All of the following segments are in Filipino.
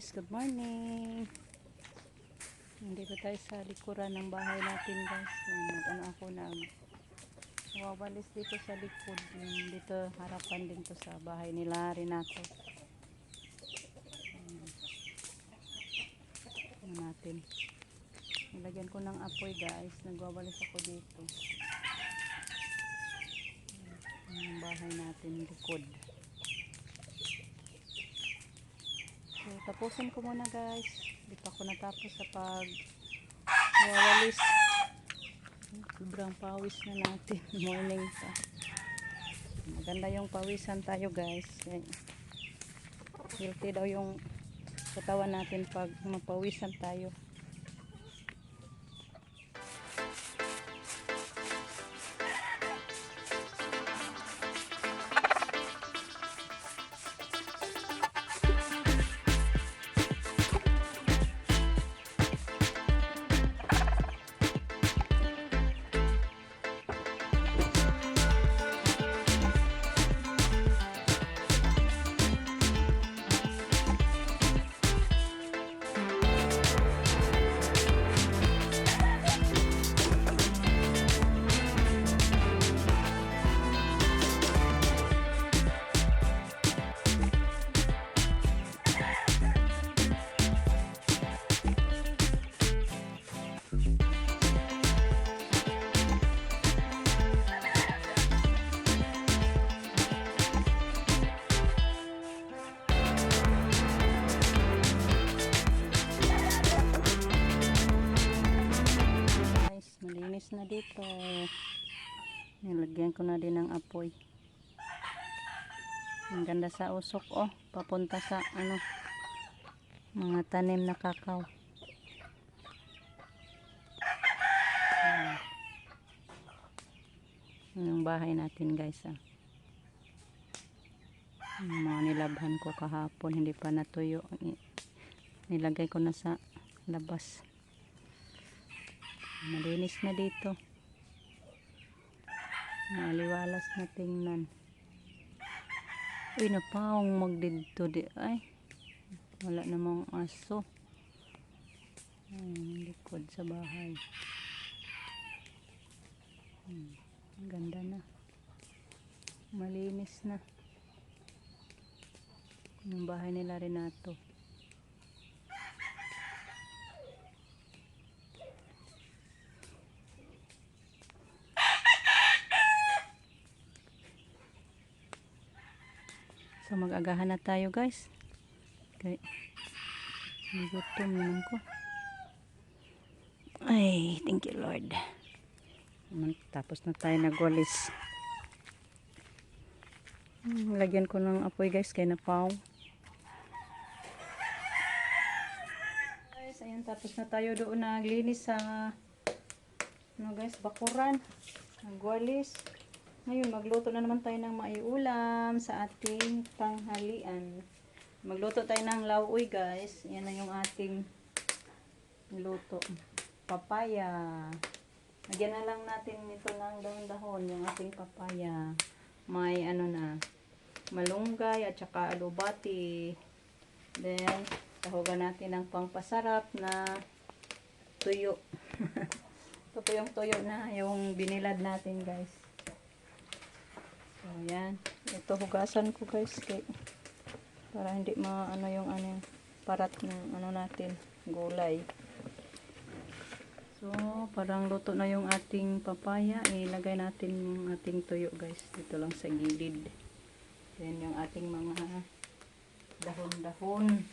guys, good morning. Nandito tayo sa likuran ng bahay natin guys. Wawalis dito sa likod. Dito harapan din to sa bahay nila Renato. Natin. Nilagyan ko ng apoy guys. Nagwawalis ako dito. Yung bahay natin likod. So, tapusin ko muna guys. Hindi pa ako natapos sa pag-wawalis. Sobrang pawis na natin. Morning pa. Maganda yung pawisan tayo guys. Healthy daw yung katawan natin pag mapawisan tayo. Malinis na dito. Nilagyan ko na din ng apoy. Ang ganda sa usok papunta sa mga tanim na kakao. Yung bahay natin guys mga nilabhan ko kahapon, hindi pa natuyo. Nilagay ko na sa labas. Malinis na dito. Maliwalas na tingnan. Uy, napaong magdito di. Ay, wala namang aso. Likod sa bahay. Ganda na. Malinis na. Yung bahay nila Renato. So mag-agahan na tayo guys. Okay. Nagutom naman ko. Ay, thank you Lord. Tapos na tayo nagwalis. Lagyan ko ng apoy guys kay napaw. Guys, ayan, tapos na tayo doon naglinis sa guys, bakuran. Nagwalis. Ngayon, magluto na naman tayo ng maiulam sa ating tanghalian. Magluto tayo ng lauoy guys. Yan na yung ating luto. Papaya. Lagyan na lang natin ito ng dahon-dahon, yung ating papaya. May malunggay at saka alubati. Then, tahugan natin ng pangpasarap na tuyo. Ito po yung tuyo na yung binilad natin guys. So, yan. Ito hugasan ko guys para hindi yung parat ng natin, gulay. So, parang luto na yung ating papaya. Ilagay natin yung ating tuyo guys. Dito lang sa gilid. Then, yung ating mga dahon-dahon.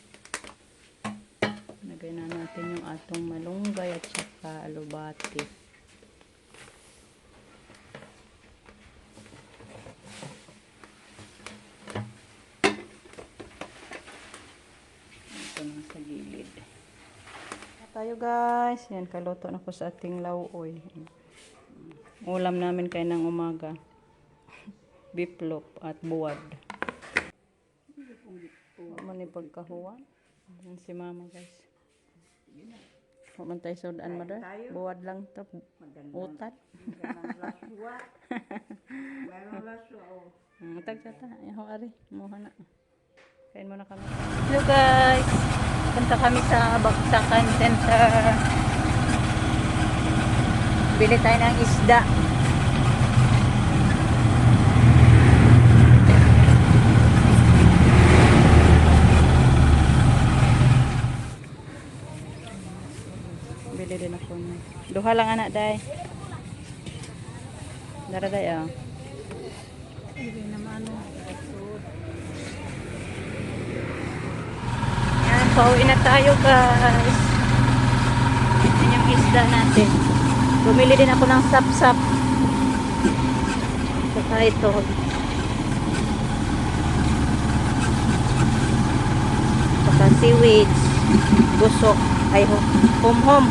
Ilagay na natin yung atong malunggay at saka alubati. Sa gilid. Tayo guys. Yan, kaluto na po sa ating lauoy. Ulam namin kayo ng umaga. Biplop at buwad. Ano pagkahuwan? Yan si mama guys. Pumantay sa udan mada. Buwad lang to. Utat. Meron laso. Tagsa ta. Ayaw ari. Muha na. Kain muna kami. Hello guys. Punta kami sa Baksakan Center. Bili tayo ng isda. Bili din ako. Duha lang anak, day. Dara, day, oh. Bili naman, oh. Yan, pauwi na tayo, guys. Yan yung isda natin. Bumili din ako ng sap-sap. Saka ito. Saka seaweeds. Busok. Ay, hom-hom.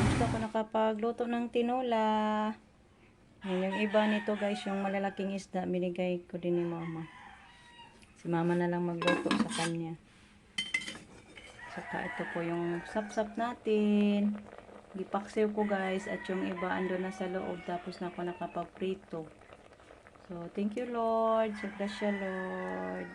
Gusto ko nakapagluto ng tinola. Yan yung iba nito, guys. Yung malalaking isda. Binigay ko din ni mama. Si mama na lang magluto sa kanya. Saka ito po yung sap-sap natin. Gipaksiw ko, guys. At yung iba ando na sa loob. Tapos na ako nakapagprito. So, thank you, Lord. So, bless you, Lord.